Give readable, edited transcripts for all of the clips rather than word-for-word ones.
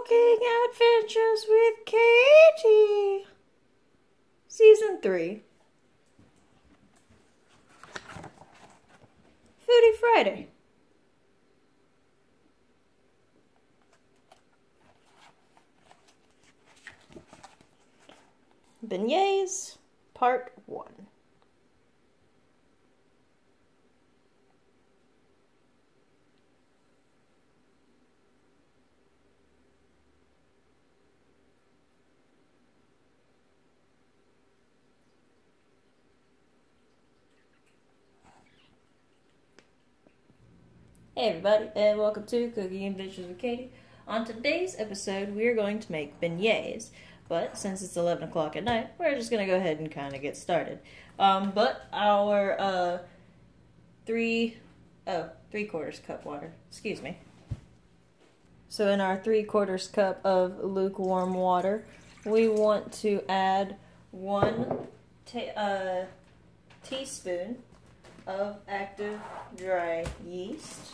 Cooking Adventures with Kaity, Season 3, Foodie Friday. Beignets, Part 1. Hey everybody, and welcome to Cooking Adventures with Kaity. On today's episode, we are going to make beignets, but since it's 11 o'clock at night, we're just going to go ahead and kind of get started. But our 3/4 cup water, excuse me. So in our 3/4 cup of lukewarm water, we want to add 1 teaspoon of active dry yeast.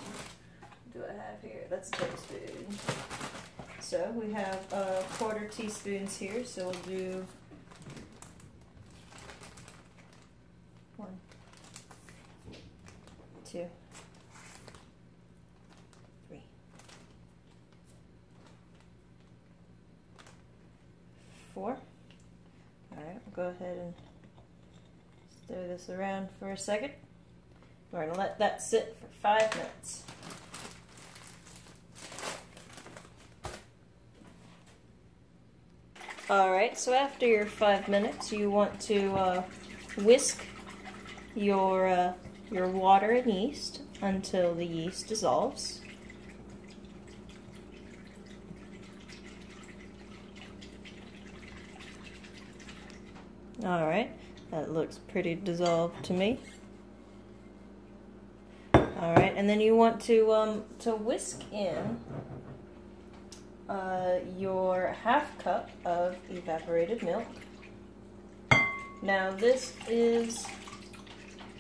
What do I have here? That's a tablespoon. So we have 1/4 teaspoons here, so we'll do 1, 2, 3, 4. Alright, we'll go ahead and stir this around for a second. We're going to let that sit for 5 minutes. Alright, so after your 5 minutes, you want to whisk your water and yeast until the yeast dissolves. Alright, that looks pretty dissolved to me. Alright, and then you want to whisk in your 1/2 cup of evaporated milk. Now this is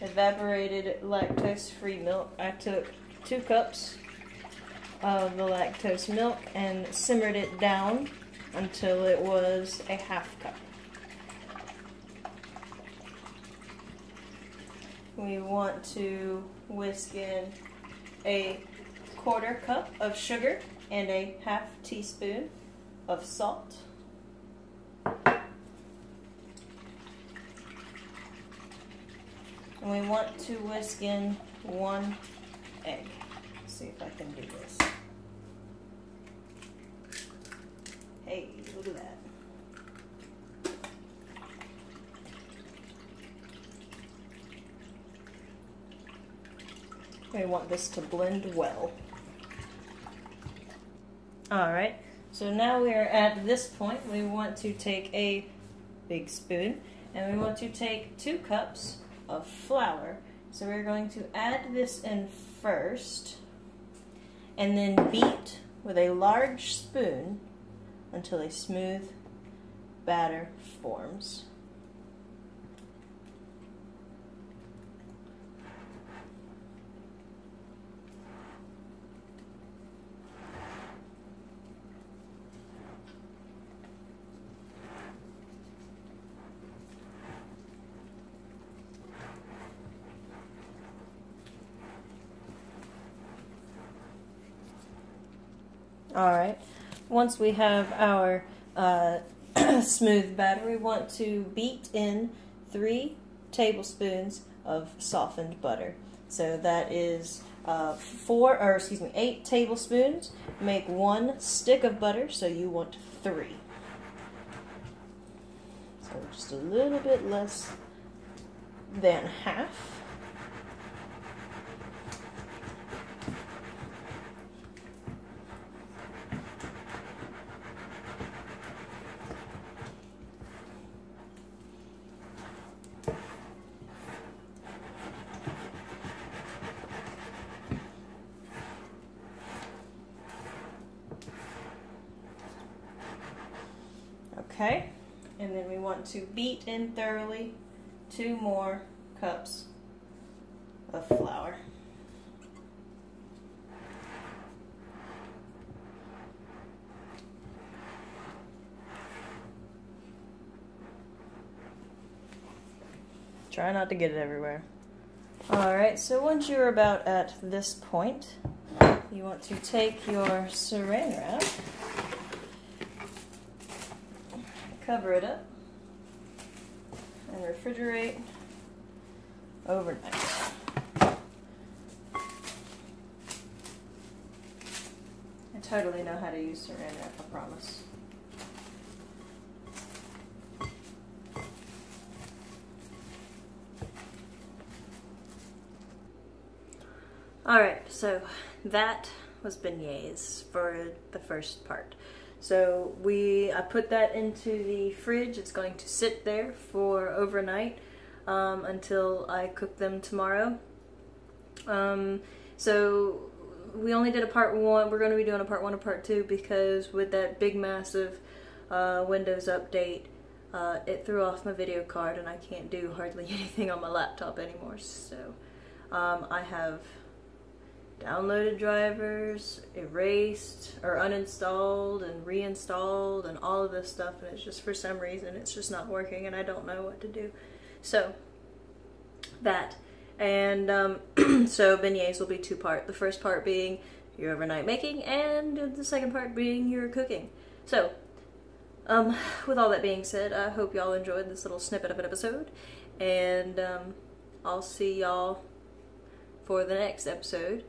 evaporated lactose-free milk. I took 2 cups of the lactose milk and simmered it down until it was a 1/2 cup. We want to whisk in a 1/4 cup of sugar and a 1/2 teaspoon of salt. And we want to whisk in 1 egg. Let's see if I can do this. Hey, look at that. We want this to blend well. Alright, so now we are at this point. We want to take a big spoon and we want to take 2 cups of flour. So we're going to add this in first and then beat with a large spoon until a smooth batter forms. Alright, once we have our smooth batter, we want to beat in 3 tablespoons of softened butter. So that is 8 tablespoons make 1 stick of butter, so you want 3. So just a little bit less than half. Okay, and then we want to beat in thoroughly 2 more cups of flour. Try not to get it everywhere. Alright, so once you're about at this point, you want to take your saran wrap, cover it up, and refrigerate overnight. I totally know how to use saran wrap, I promise. Alright, so that was beignets for the first part. So I put that into the fridge. It's going to sit there for overnight until I cook them tomorrow. So we only did a part 1. We're going to be doing a part 1 and part 2 because with that big massive Windows update, it threw off my video card and I can't do hardly anything on my laptop anymore. So I have downloaded drivers, erased or uninstalled and reinstalled and all of this stuff, and it's just for some reason it's just not working and I don't know what to do. So that, and so beignets will be 2-part. The first part being your overnight making and the second part being your cooking. So with all that being said, I hope y'all enjoyed this little snippet of an episode, and I'll see y'all for the next episode.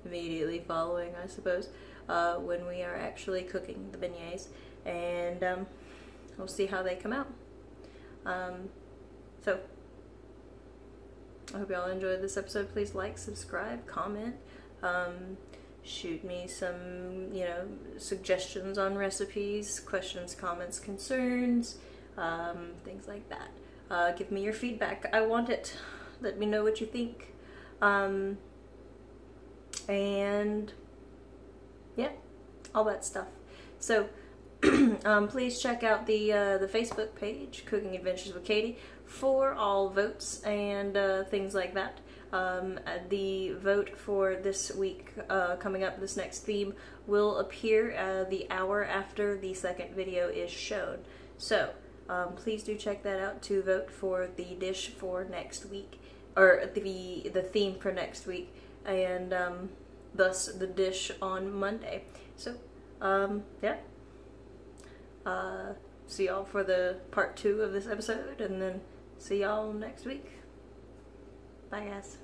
Immediately following, I suppose, when we are actually cooking the beignets, and we'll see how they come out. So I hope y'all enjoyed this episode. Please like, subscribe, comment, shoot me some, suggestions on recipes, questions, comments, concerns, things like that. Give me your feedback. I want it. Let me know what you think. And yeah, all that stuff. So please check out the Facebook page, Cooking Adventures with Kaity, for all votes and things like that. The vote for this week coming up, this next theme, will appear the hour after the second video is shown. So please do check that out to vote for the dish for next week, or the theme for next week, and thus the dish on Monday. So yeah, see y'all for the part 2 of this episode, and then see y'all next week. Bye guys.